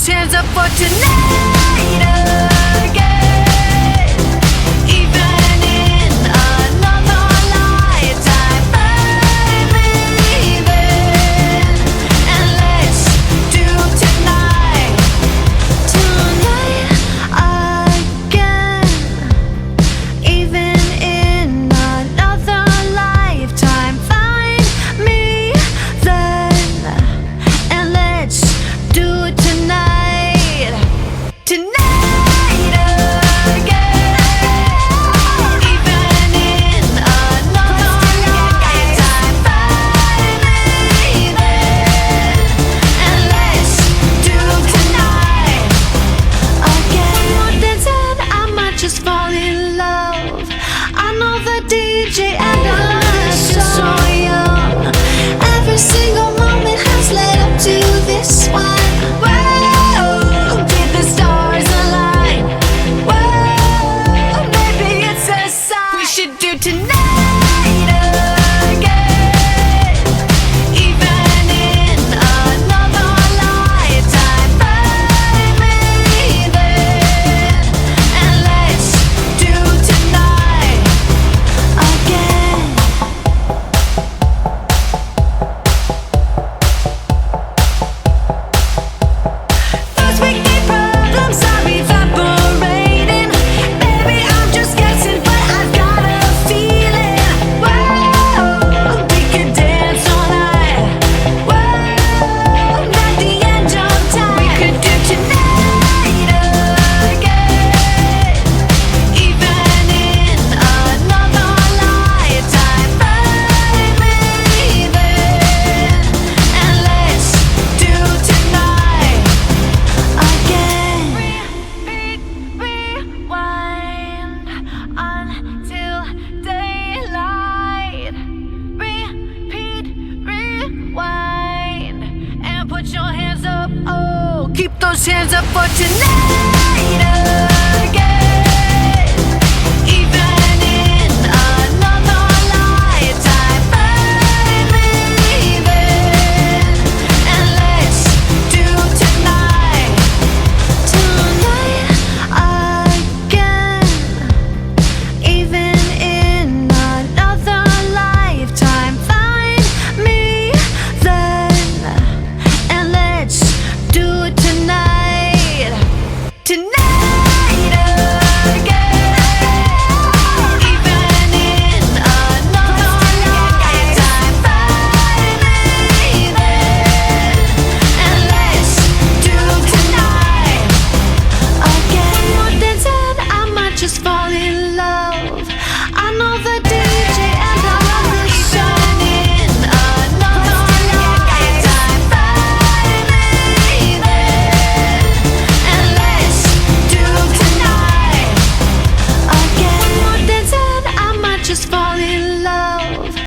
those hands up for tonight again. Even in another lifetime, find me then, and let's do tonight again. Even in another lifetime, find me then, and let's do it tonight again. Even in another lifetime, find me then, and let's do tonight again. More than 10, I might just fall in love. I know the DJ and I love so young. Every single moment has led up to this one. Whoa, did the stars align? Whoa, maybe it's a sign. We should do tonight again. Even in another lifetime, find me then, and let's do tonight again. Those weekday problems are evaporating. Maybe I'm just guessing, but I've got a feeling. Whoa, we could dance all night. Whoa, not the end of time. We could do tonight again. Even in another lifetime, find me then, and let's do tonight again. Rewind until daylight. Repeat, rewind, and put your hands up. Oh, keep those hands up for tonight again. Even in another lifetime, find me then, and let's do tonight again. Even in another lifetime, find me then, and let's do it tonight again. Even in another lifetime, find me then, and let's do tonight again. More than 10, I might just fall in love. I know the DJ and I love this song. In another lifetime, find me then, and let's do tonight again. More than 10, I might just fall in love.